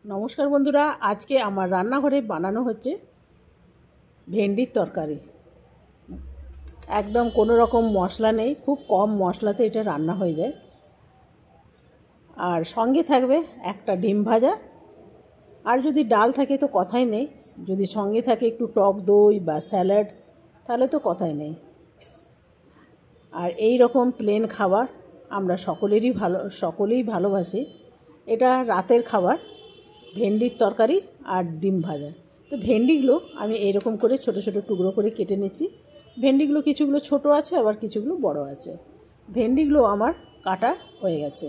नमस्कार बंधुरा आज के आमार रान्नाघरे बानानो होच्छे भेंडिर तरकारी। एकदम कोनो रकम मशला नेই, खूब कम मशलाते এটা রান্না হয়ে যায়। আর সঙ্গে থাকবে একটা ডিম ভাজা, আর যদি ডাল থাকে তো কথাই নেই, যদি সঙ্গে থাকে একটু টক দই বা স্যালাড তাহলে তো কথাই নেই। আর এই রকম প্লেন খাবার আমরা সকলেই ভালোবাসি। এটা রাতের খাবার, ভেন্ডির তরকারি আর ডিম ভাজা। তো ভেন্ডিগুলো আমি এরকম করে ছোট ছোট টুকরো করে কেটে নিচ্ছি। ভেন্ডিগুলো কিছুগুলো ছোট আছে, আবার কিছুগুলো বড় আছে। ভেন্ডিগুলো আমার কাটা হয়ে গেছে।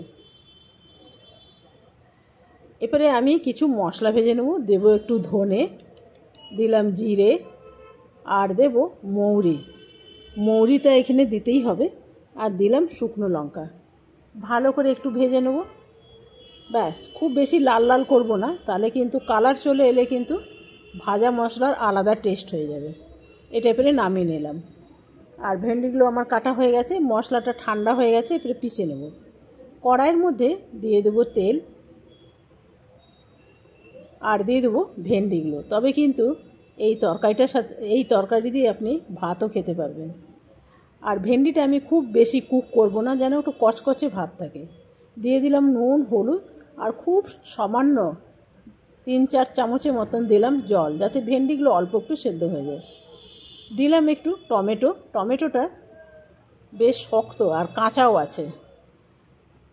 এবারে আমি কিছু মশলা ভেজে নেব। দেব একটু ধনে, দিলাম জিরে, আর দেব মৌরিটা এখানে দিতেই হবে, আর দিলাম শুকনো লঙ্কা। ভালো করে একটু ভেজে নেব। ব্যাস, খুব বেশি লাল লাল করব না, তাহলে কিন্তু কালার চলে এলে কিন্তু ভাজা মশলার আলাদা টেস্ট হয়ে যাবে। এটা এবারে নামিয়ে নিলাম। আর ভেন্ডিগুলো আমার কাটা হয়ে গেছে, মশলাটা ঠান্ডা হয়ে গেছে। এবারে পিষে নেব। কড়াইয়ের মধ্যে দিয়ে দেবো তেল, আর দিয়ে দেবো ভেন্ডিগুলো। তবে কিন্তু এই তরকারি দিয়ে আপনি ভাতও খেতে পারবেন। আর ভেন্ডিটা আমি খুব বেশি কুক করব না, যেন একটু কচকচে ভাত থাকে। দিয়ে দিলাম নুন, হলুদ, আর খুব সামান্য 3-4 চামচের মতন দিলাম জল, যাতে ভেন্ডিগুলো অল্প একটু সেদ্ধ হয়ে যায়। দিলাম একটু টমেটোটা বেশ শক্ত আর কাঁচাও আছে।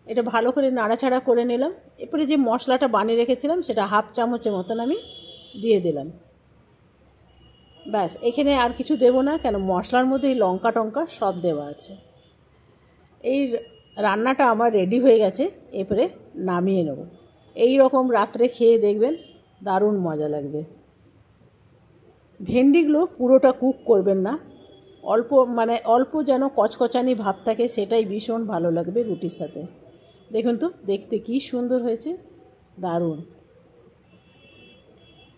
এটা ভালো করে নাড়াচাড়া করে নিলাম। এরপরে যে মশলাটা বানিয়ে রেখেছিলাম সেটা 1/2 চামচের মতন আমি দিয়ে দিলাম। ব্যাস, এখানে আর কিছু দেব না, কেন মশলার মধ্যে এই লঙ্কা টঙ্কা সব দেওয়া আছে। এই রান্নাটা আমার রেডি হয়ে গেছে। এরপরে নামিয়ে নেব। এই রকম রাত্রে খেয়ে দেখবেন, দারুণ মজা লাগবে। ভেন্ডিগুলো পুরোটা কুক করবেন না, অল্প যেন কচকচানি ভাব থাকে, সেটাই ভীষণ ভালো লাগবে রুটির সাথে। দেখুন তো, দেখতে কি সুন্দর হয়েছে, দারুণ।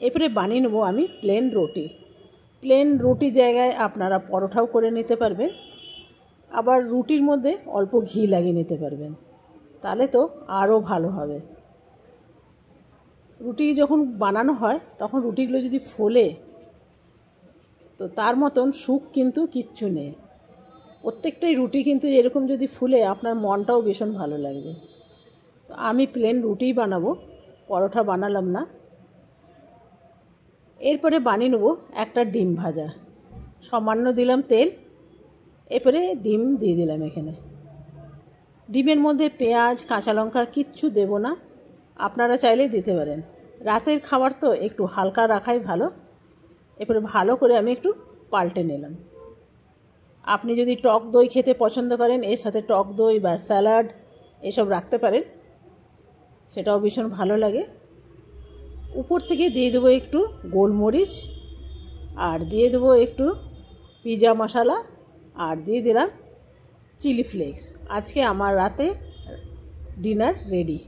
এরপরে বানিয়ে নেব আমি প্লেন রুটি জায়গায় আপনারা পরোটাও করে নিতে পারবেন, আবার রুটির মধ্যে অল্প ঘি লাগিয়ে নিতে পারবেন, তাহলে তো আরও ভালো হবে। রুটি যখন বানানো হয় তখন রুটিগুলো যদি ফোলে, তো তার মতন সুখ কিন্তু কিচ্ছু নেই। প্রত্যেকটাই রুটি কিন্তু এরকম যদি ফুলে, আপনার মনটাও ভীষণ ভালো লাগবে। তো আমি প্লেন রুটিই বানাবো, পরোটা বানালাম না। এরপরে বানিয়ে নেব একটা ডিম ভাজা। সামান্য দিলাম তেল, এরপরে ডিম দিয়ে দিলাম এখানে। ডিমের মধ্যে পেঁয়াজ, কাঁচা লঙ্কা কিচ্ছু দেব না, আপনারা চাইলে দিতে পারেন। রাতের খাবার তো একটু হালকা রাখাই ভালো। এরপরে ভালো করে আমি একটু পাল্টে নিলাম। আপনি যদি টক দই খেতে পছন্দ করেন, এর সাথে টক দই বা স্যালাড এসব রাখতে পারেন, সেটাও ভীষণ ভালো লাগে। উপর থেকে দিয়ে দেবো একটু গোলমরিচ, আর দিয়ে দেবো একটু পিৎজা মশলা, আর দিয়ে দিলাম চিলি ফ্লেক্স। আজকে আমার রাতে ডিনার রেডি।